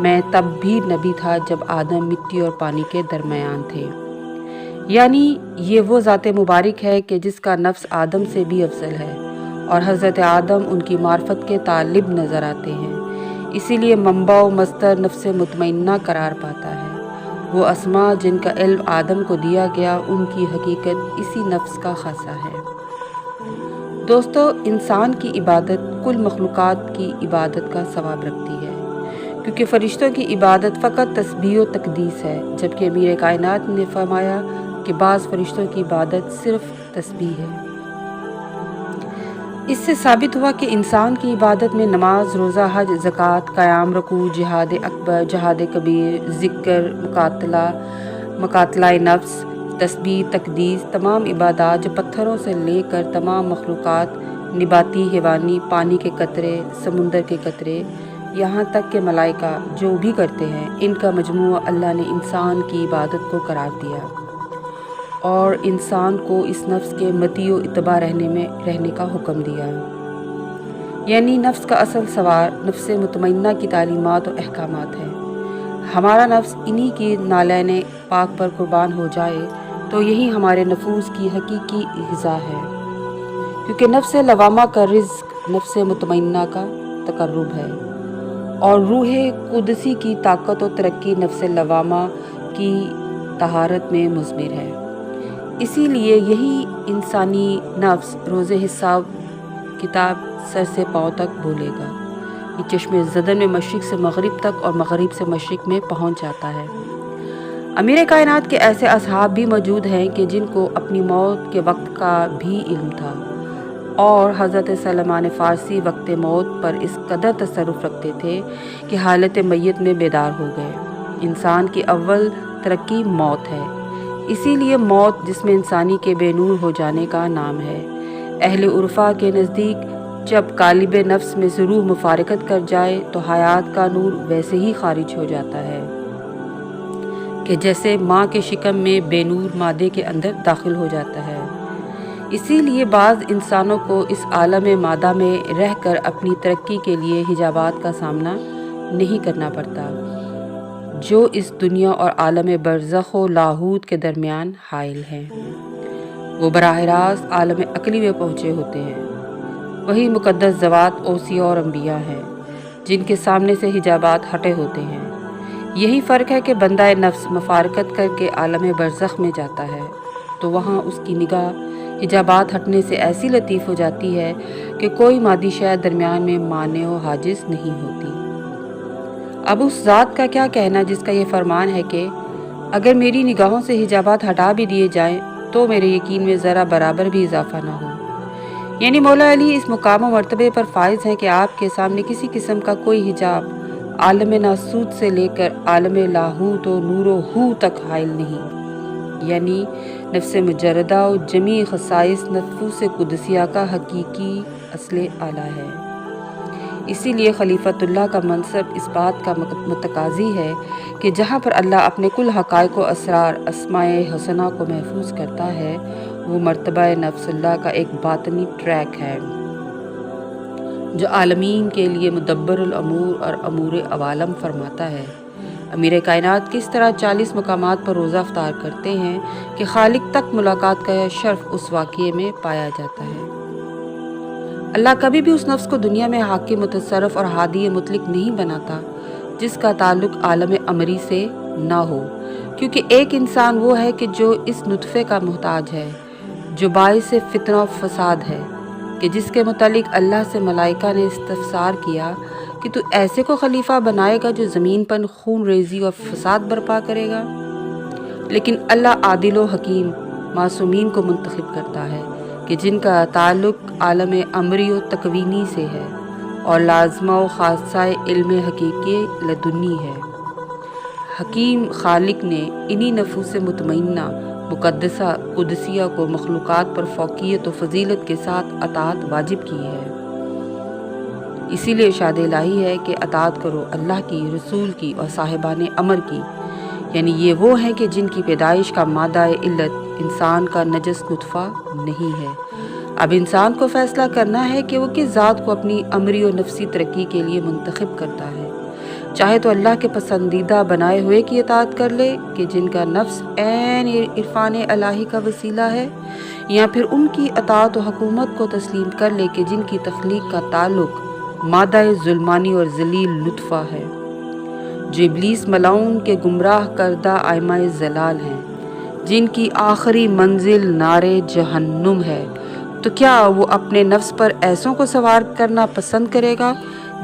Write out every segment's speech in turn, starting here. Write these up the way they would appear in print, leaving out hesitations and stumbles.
میں تب بھی نبی تھا جب آدم مٹی اور پانی کے درمیان تھے۔ یعنی یہ وہ ذات مبارک ہے کہ جس کا نفس آدم سے بھی افضل ہے، اور حضرت آدم ان کی معرفت کے طالب نظر آتے ہیں، اسی لیے منبع و مصدر نفس مطمئنہ قرار پاتا ہے۔ وہ اسماء جن کا علم آدم کو دیا گیا، ان کی حقیقت اسی نفس کا خاصہ ہے۔ دوستو، انسان کی عبادت کل مخلوقات کی عبادت کا ثواب رکھتی ہے، کیونکہ فرشتوں کی عبادت فقط تسبیح و تقدیس ہے، جبکہ امیر کائنات نے فرمایا کہ بعض فرشتوں کی عبادت صرف تسبیح ہے۔ اس سے ثابت ہوا کہ انسان کی عبادت میں نماز، روزہ، حج، زکوٰۃ، قیام، رکوع، جہاد اکبر، جہاد کبیر، ذکر، مقاتلہ نفس، تسبیح، تقدیس، تمام عبادات جو پتھروں سے لے کر تمام مخلوقات، نباتی، حیوانی، پانی کے قطرے، سمندر کے قطرے، یہاں تک کہ ملائکہ جو بھی کرتے ہیں، ان کا مجموعہ اللہ نے انسان کی عبادت کو قرار دیا اور انسان کو اس نفس کے مطیع و اتباع رہنے کا حکم دیا۔ یعنی نفس کا اصل سوار نفس مطمئنہ کی تعلیمات اور احکامات ہیں۔ ہمارا نفس انہی کی نالین پاک پر قربان ہو جائے تو یہی ہمارے نفوس کی حقیقی غذا ہے، کیونکہ نفس لوامہ کا رزق نفس مطمئنہ کا تقرب ہے، اور روح قدسی کی طاقت و ترقی نفس لوامہ کی طہارت میں مضمر ہے۔ اسی لیے یہی انسانی نفس روز حساب کتاب سر سے پاؤں تک بولے گا۔ یہ چشم زدن میں مشرق سے مغرب تک اور مغرب سے مشرق میں پہنچ جاتا ہے۔ امیر کائنات کے ایسے اصحاب بھی موجود ہیں کہ جن کو اپنی موت کے وقت کا بھی علم تھا، اور حضرت سلمان فارسی وقت موت پر اس قدر تصرف رکھتے تھے کہ حالت میت میں بیدار ہو گئے۔ انسان کی اول ترقی موت ہے، اسی لیے موت جسم انسانی کے بے نور ہو جانے کا نام ہے۔ اہل عرفا کے نزدیک جب قالب نفس میں سے روح مفارقت کر جائے تو حیات کا نور ویسے ہی خارج ہو جاتا ہے کہ جیسے ماں کے شکم میں بے نور مادے کے اندر داخل ہو جاتا ہے۔ اسی لیے بعض انسانوں کو اس عالم مادہ میں رہ کر اپنی ترقی کے لیے حجابات کا سامنا نہیں کرنا پڑتا، جو اس دنیا اور عالم برزخ و لاہوت کے درمیان حائل ہیں۔ وہ براہ راست عالم عقلی میں پہنچے ہوتے ہیں۔ وہی مقدس ذوات اوصیاء اور انبیاء ہیں جن کے سامنے سے حجابات ہٹے ہوتے ہیں۔ یہی فرق ہے کہ بندہ نفس مفارقت کر کے عالم برزخ میں جاتا ہے تو وہاں اس کی نگاہ حجابات ہٹنے سے ایسی لطیف ہو جاتی ہے کہ کوئی مادی شے درمیان میں مانع و حاجز نہیں ہوتی۔ اب اس ذات کا کیا کہنا جس کا یہ فرمان ہے کہ اگر میری نگاہوں سے حجابات ہٹا بھی دیے جائیں تو میرے یقین میں ذرا برابر بھی اضافہ نہ ہو۔ یعنی مولا علی اس مقام و مرتبے پر فائز ہیں کہ آپ کے سامنے کسی قسم کا کوئی حجاب عالم ناسوت سے لے کر عالم لاہوت و نور و ہو تک حائل نہیں۔ یعنی نفس مجردہ و جمیع خصائص نفوس قدسیہ کا حقیقی اصل اعلیٰ ہے۔ اسی لیے خلیفۃ اللہ کا منصب اس بات کا متقاضی ہے کہ جہاں پر اللہ اپنے کل حقائق و اسرار اسماء حسنہ کو محفوظ کرتا ہے، وہ مرتبہ نفس اللہ کا ایک باطنی ٹریک ہے جو عالمین کے لیے مدبر الامور اور امور عوالم فرماتا ہے۔ امیر کائنات کس طرح 40 مقامات پر روزہ افطار کرتے ہیں کہ خالق تک ملاقات کا شرف اس واقعے میں پایا جاتا ہے۔ اللہ کبھی بھی اس نفس کو دنیا میں حاکم، متصرف اور ہادی مطلق نہیں بناتا جس کا تعلق عالم امری سے نہ ہو، کیونکہ ایک انسان وہ ہے کہ جو اس نطفے کا محتاج ہے، جو باعث فتنہ و فساد ہے، کہ جس کے متعلق اللہ سے ملائکہ نے استفسار کیا کہ تو ایسے کو خلیفہ بنائے گا جو زمین پر خون ریزی اور فساد برپا کرے گا۔ لیکن اللہ عادل و حکیم معصومین کو منتخب کرتا ہے کہ جن کا تعلق عالم امری و تکوینی سے ہے اور لازمہ و خاصہ علم حقیقی لدنی ہے۔ حکیم خالق نے انہی نفوس مطمئنہ مقدسہ قدسیہ کو مخلوقات پر فوقیت و فضیلت کے ساتھ اطاعت واجب کی ہے۔ اسی لیے ارشاد الہی ہے کہ اطاعت کرو اللہ کی، رسول کی اور صاحبان امر کی، یعنی یہ وہ ہیں کہ جن کی پیدائش کا مادہ علت انسان کا نجس نطفہ نہیں ہے۔ اب انسان کو فیصلہ کرنا ہے کہ وہ کس ذات کو اپنی امری و نفسی ترقی کے لیے منتخب کرتا ہے۔ چاہے تو اللہ کے پسندیدہ بنائے ہوئے کی اطاعت کر لے کہ جن کا نفس عین عرفان الہی کا وسیلہ ہے، یا پھر ان کی اطاعت و حکومت کو تسلیم کر لے کہ جن کی تخلیق کا تعلق مادہ ظلمانی اور ذلیل لطفہ ہے، جو ابلیس ملعون کے گمراہ کردہ ائمہ ضلال ہیں، جن کی آخری منزل نار جہنم ہے۔ تو کیا وہ اپنے نفس پر ایسوں کو سوار کرنا پسند کرے گا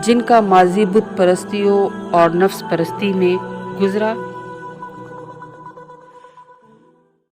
جن کا ماضی بت پرستیوں اور نفس پرستی میں گزرا؟